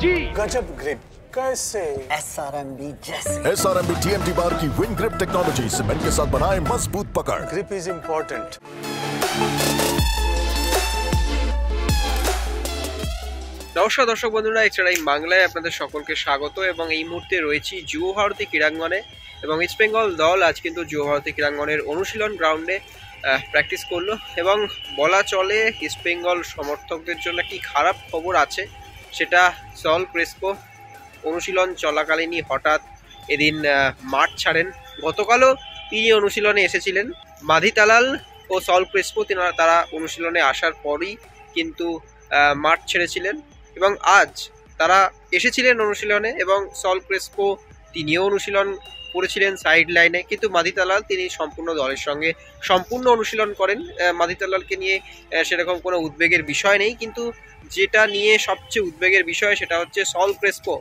जी गजब ग्रिप कैसे SRMB जैसे SRMB TMT बार की विन ग्रिप टेक्नोलॉजी सीमेंट के साथ बनाए मजबूत पकड़। Grip is important. নমস্কার দর্শক বন্ধুরা, এছাড়া এই বাংলায় আপনাদের সকলকে স্বাগত এবং এই মুহূর্তে রয়েছি যুব ভারতী ক্রীড়াঙ্গনে এবং ইস্ট বেঙ্গল দল আজ কিন্তু যুব ভারতী ক্রীড়াঙ্গনের অনুশীলন গ্রাউন্ডে প্র্যাকটিস করলো এবং বলা চলে ইস্ট বেঙ্গল সমর্থকদের জন্য কি খারাপ খবর আছে, সেটা সল ক্রেসপো অনুশীলন চলাকালীনই হঠাৎ এদিন মাঠ ছাড়েন। গতকালও তিনি অনুশীলনে এসেছিলেন। মাধিতালাল ও সল ক্রেসপো তারা অনুশীলনে আসার পরই কিন্তু মাঠ ছেড়েছিলেন এবং আজ তারা এসেছিলেন অনুশীলনে এবং সল ক্রেসপো তিনিও অনুশীলন করেছিলেন সাইড লাইনে, কিন্তু মাধিতালাল তিনি সম্পূর্ণ দলের সঙ্গে সম্পূর্ণ অনুশীলন করেন। মাধিতালালকে নিয়ে সেরকম কোনো উদ্বেগের বিষয় নেই, কিন্তু যেটা নিয়ে সবচেয়ে উদ্বেগের বিষয় সেটা হচ্ছে সল ক্রেসপো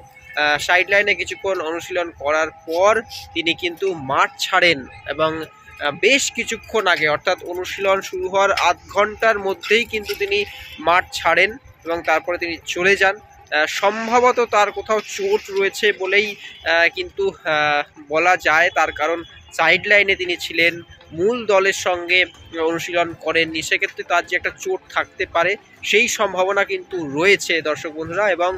সাইড লাইনে কিছুক্ষণ অনুশীলন করার পর তিনি কিন্তু মাঠ ছাড়েন এবং বেশ কিছুক্ষণ আগে অর্থাৎ অনুশীলন শুরু হওয়ার আধ ঘন্টার মধ্যেই কিন্তু তিনি মাঠ ছাড়েন এবং তারপরে তিনি চলে যান। সম্ভবত তার কোথাও চোট রয়েছে বলেই কিন্তু বলা যায়, তার কারণ সাইড লাইনে তিনি ছিলেন, মূল দলের সঙ্গে অনুশীলন করেননি, সেক্ষেত্রে তার যে একটা চোট থাকতে পারে সেই সম্ভাবনা কিন্তু রয়েছে দর্শক বন্ধুরা। এবং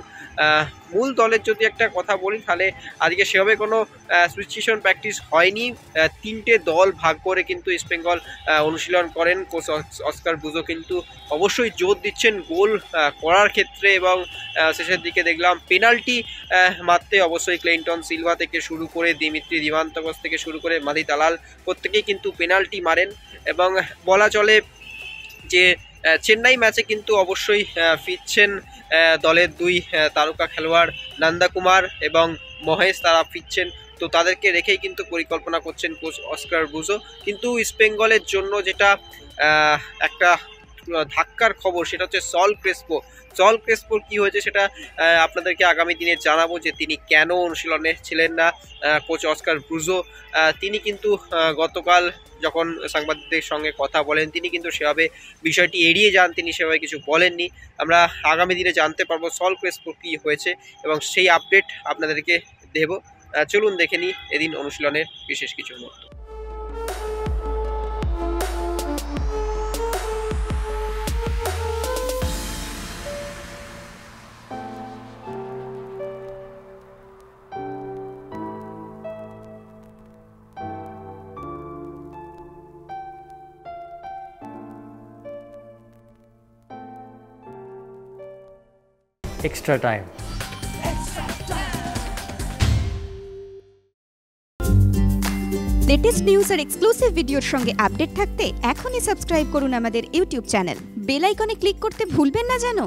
মূল দলের যদি একটা কথা বলি তাহলে আজকে সেভাবে কোনো সিচুয়েশন প্র্যাকটিস হয়নি। তিনটে দল ভাগ করে কিন্তু ইস্ট বেঙ্গল অনুশীলন করেন। কোচ অস্কার বুজো কিন্তু অবশ্যই জোর দিচ্ছেন গোল করার ক্ষেত্রে এবং শেষের দিকে দেখলাম পেনাল্টি মারতে অবশ্যই ক্লিন্টন সিলভা থেকে শুরু করে দিমিত্রি দিভান্তকস থেকে শুরু করে মাধিতালাল প্রত্যেকেই কিন্তু পেনাল্টি মারেন এবং বলা চলে যে চেন্নাই ম্যাচে কিন্তু অবশ্যই ফিরছেন দলের দুই তারকা খেলোয়াড় নন্দা কুমার এবং মহেশ, তারা ফিরছেন, তো তাদেরকে রেখেই কিন্তু পরিকল্পনা করছেন কোচ অস্কার বুজো। কিন্তু ইস্ট বেঙ্গলের জন্য যেটা একটা ধাক্কার খবর সেটা হচ্ছে সল ক্রেসপোর কি হয়েছে সেটা আপনাদেরকে আগামী দিনে জানাবো, যে তিনি কেন অনুশীলনে ছিলেন না। কোচ অস্কার বুজো তিনি কিন্তু গতকাল যখন সাংবাদিকদের সঙ্গে কথা বলেন তিনি কিন্তু সেভাবে বিষয়টি এড়িয়ে যান, তিনি সেভাবে কিছু বলেননি। আমরা আগামী দিনে জানতে পারবো সল ক্রেসপোর কী হয়েছে এবং সেই আপডেট আপনাদেরকে দেব। চলুন দেখে নিই এদিন অনুশীলনের বিশেষ কিছু মুহূর্ত। Extra time. লেটেস্ট নিউজ আর এক্সক্লুসিভ ভিডিওর সঙ্গে আপডেট থাকতে এখনই সাবস্ক্রাইব করুন আমাদের ইউটিউব চ্যানেল। বেল আইকনে ক্লিক করতে ভুলবেন না যেন।